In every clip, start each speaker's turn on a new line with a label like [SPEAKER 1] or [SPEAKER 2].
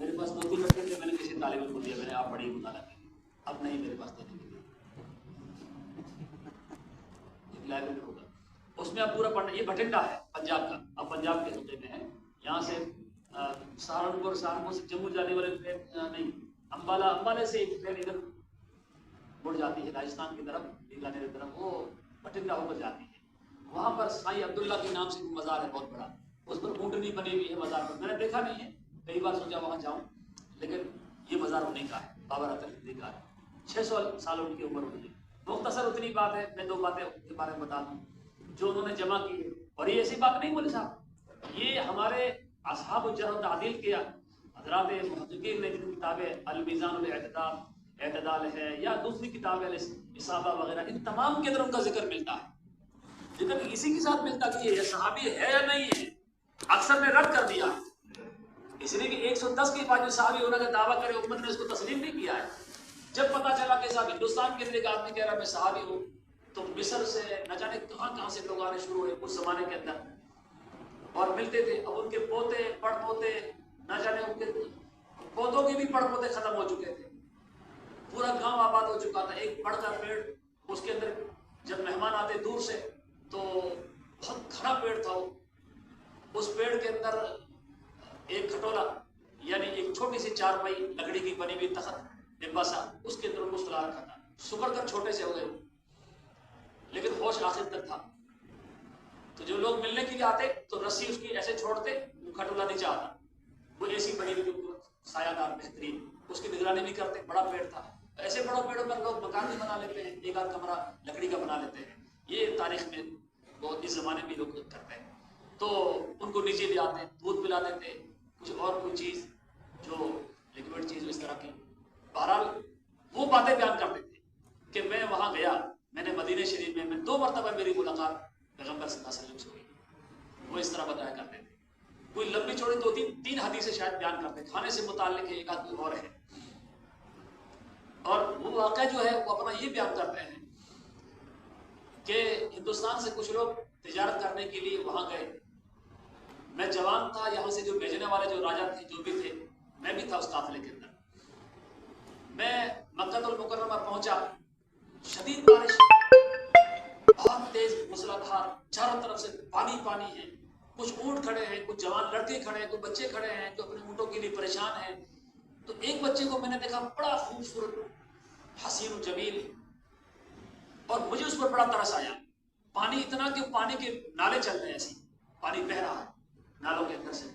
[SPEAKER 1] میرے پاس 2-3 لڑکے تھے, میں نے کسی طالب علم کو دیا, میں نے آپ پڑھیے مطالعہ کیجیے, اب نہیں میرے پاس دینے کے لیے ایک لائبریری ہوگا, اس میں آپ پورا پڑھنا. یہ بھٹنڈا ہے پنجاب کا, اب پنجاب کے خطے میں ہے, یہاں سے سہارنپور سے جموں جانے والے ٹرین نہیں, امبالہ سے ایک ٹرین ادھر مڑ جاتی ہے راجستھان کی طرف, بیکانیر کی طرف, وہ بھٹنڈا ہو کر جاتی ہے. وہاں پر سائیں عبداللہ کے نام سے مزار ہے بہت بڑا, اس پر اونٹنی بنی ہوئی ہے مزار پر, میں نے دیکھا نہیں ہے, کئی بار سوچا وہاں جاؤں, لیکن یہ مزار انہیں کا ہے, بابا رتن ہندی کا ہے, 600 سال ان کی عمر ہوئی ہے. مختصر اتنی بات ہے, میں 2 باتیں کے بارے میں بتا دوں جو انہوں نے جمع کی. اور یہ ایسی بات نہیں بولی صاحب, یہ ہمارے اصحاب الجرح و تعدیل کے حضرات محققین نے جن کتابیں المیزان الاعتدال اعتدال ہے یا دوسری کتابیں اصابہ وغیرہ, ان تمام کے اندر ان کا ذکر ملتا ہے, لیکن اسی کے ساتھ ملتا کہ یہ صحابی ہے یا نہیں ہے, اکثر نے رد کر دیا ہے, اس لیے کہ 110 کے بعد جو صحابی ہونے کا دعویٰ کرے امت نے اس کو تسلیم نہیں کیا ہے. جب پتا چلا کہ صاحب ہندوستان کے اندر ایک آدمی کہہ رہا میں صحابی ہوں, تو مصر سے نہ جانے کہاں سے لوگ آنے شروع ہوئے اس زمانے کے اندر, اور ملتے تھے. اب ان کے پوتے پڑ پوتے نہ جانے ان کے پودوں کے بھی پڑ پوتے ختم ہو چکے تھے, پورا گاؤں آباد ہو چکا تھا. ایک بڑھ کا پیڑ, اس کے اندر جب مہمان آتے دور سے تو بہت گھنا پیڑ تھا, اس پیڑ کے اندر ایک کھٹولا یعنی ایک چھوٹی سی چارپائی لکڑی کی بنی ہوئی تخت ڈبا سا, اس کے اندر مسکلا رکھا تھا. سکڑ کر چھوٹے سے ہو گئے, لیکن ہوش آخر تک تھا. تو جو لوگ ملنے کے لیے آتے تو رسی اس کی ایسے چھوڑتے, وہ کھٹولا نیچے آتا, وہ ایسی بنی ہوئی سایہ دار بہترین, اس کی نگرانی بھی کرتے. بڑا پیڑ تھا, ایسے بڑوں پیڑوں پر لوگ مکان بھی بنا لیتے ہیں, ایک آدھ کمرہ لکڑی کا بنا لیتے ہیں. یہ تاریخ میں بہت اس زمانے میں لوگ کرتے ہیں. تو ان کو نیچے لے آتے, دودھ پلا دیتے, کچھ اور کوئی چیز جو لیکوڈ چیز اس طرح کی. بہرحال وہ باتیں بیان کرتے تھے کہ میں وہاں گیا, میں نے مدینہ شریف میں 2 مرتبہ میری ملاقات پیغمبر صلی اللہ علیہ وسلم سے ہوئی. وہ اس طرح بتایا کرتے تھے. کوئی لمبی چوڑی 2-3 حدیثیں شاید بیان کرتے, کھانے سے متعلق ہے, ایک آدھ کوئی اور ہے. اور وہ واقعہ جو ہے وہ اپنا یہ بیان کرتے ہیں کہ ہندوستان سے کچھ لوگ تجارت کرنے کے لیے وہاں گئے. میں جوان تھا, یہاں سے جو بھیجنے والے جو راجا تھے جو بھی تھے, میں بھی تھا اس قافلے کے اندر. میں مکہ المکرمہ پہنچا, شدید بارش, بہت تیز موسلادھار, چاروں طرف سے پانی پانی ہے. کچھ اونٹ کھڑے ہیں, کچھ جوان لڑکے کھڑے ہیں, کچھ بچے کھڑے ہیں جو اپنے اونٹوں کے لیے پریشان ہیں. تو ایک بچے کو میں نے دیکھا بڑا خوبصورت, حسین و جمیل, اور مجھے اس پر بڑا ترس آیا. پانی اتنا کہ پانی کے نالے چل رہے ہیں, ایسے پانی بہ رہا ہے نالوں کے اندر سے,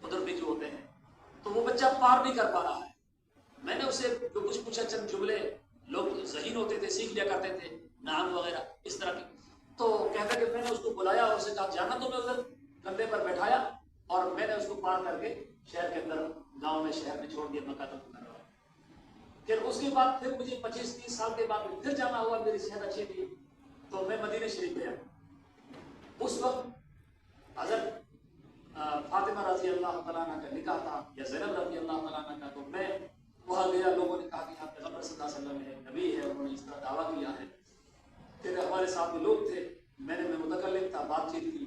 [SPEAKER 1] ادھر بھی جو ہوتے ہیں. تو وہ بچہ پار نہیں کر پا رہا ہے. میں نے اسے جو کچھ پوچھا, چند جملے, لوگ ذہین ہوتے تھے, سیکھ لیا کرتے تھے, نام وغیرہ اس طرح کی. تو کہتا کہ میں نے اس کو بلایا اور اسے کہا جانا, تو میں ادھر کندھے پر بیٹھایا اور میں نے اس کو پار کر کے شہر کے اندر, گاؤں میں, شہر میں چھوڑ دیا, مکہ تک. پھر اس کے بعد پھر مجھے 25-30 سال کے بعد پھر جانا ہوا, میری صحت اچھی تھی, تو میں مدینہ شریف گیا. اس وقت حضرت فاطمہ رضی اللہ تعالیٰ عنہ کا نکاح تھا یا زینب رضی اللہ تعالیٰ عنہ کا. تو میں وہاں گیا, لوگوں نے کہا کہ آپ پیغمبر صلی اللہ علیہ وسلم ہے, نبی ہے, انہوں نے اس طرح دعویٰ کیا ہے. پھر ہمارے ساتھ میں لوگ تھے, میں متکلم تھا, بات چیت کی.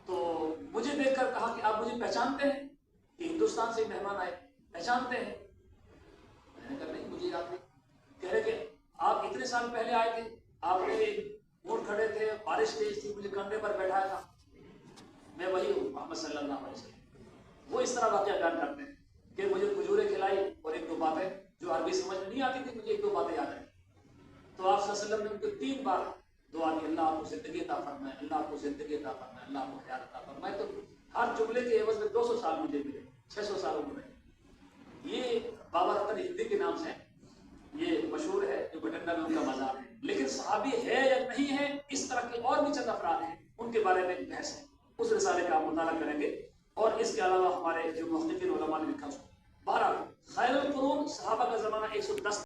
[SPEAKER 1] تو مجھے دیکھ کر کہا کہ آپ مجھے پہچانتے ہیں, کہ ہندوستان سے مہمان آئے, پہچانتے ہیں؟ میں نے کہا نہیں, مجھے یاد نہیں. کہہ رہے کہ آپ اتنے سال پہلے آئے تھے, آپ نے اونٹ کھڑے تھے, بارش تیز تھی, مجھے کندھے پر بیٹھایا تھا, میں وہی ہوں محمد صلی اللہ علیہ وسلم. وہ اس طرح واقعہ بیان کرتے ہیں کہ مجھے کھجوریں کھلائی, اور 1-2 باتیں جو عربی سمجھ نہیں آتی تھی, مجھے 1-2 باتیں یاد آئی. تو آپ صلی اللہ علیہ وسلم نے ان کو 3 بار دعا کی, اللہ آپ کو زندگی عطا فرمائے, اللہ آپ کو زندگی عطا فرمائے, اللہ آپ کو خیال عطا فرمائے. تو ہر جملے کے عوض میں 200 سال مجھے ملے, 600 سال عمر ہے. یہ بابا رتن ہندی کے نام سے یہ مشہور ہے, جو بٹنڈا میں ان کا مزار ہے. لیکن صحابی ہے یا نہیں ہے, اس طرح کے اور بھی چند افراد ہیں, ان کے بارے میں بحث ہے. اس رسالے کا آپ مطالعہ کریں گے. اور اس کے علاوہ ہمارے جو محققین علماء نے لکھا اس کو. بہرحال خیر القرون صحابہ کا زمانہ 110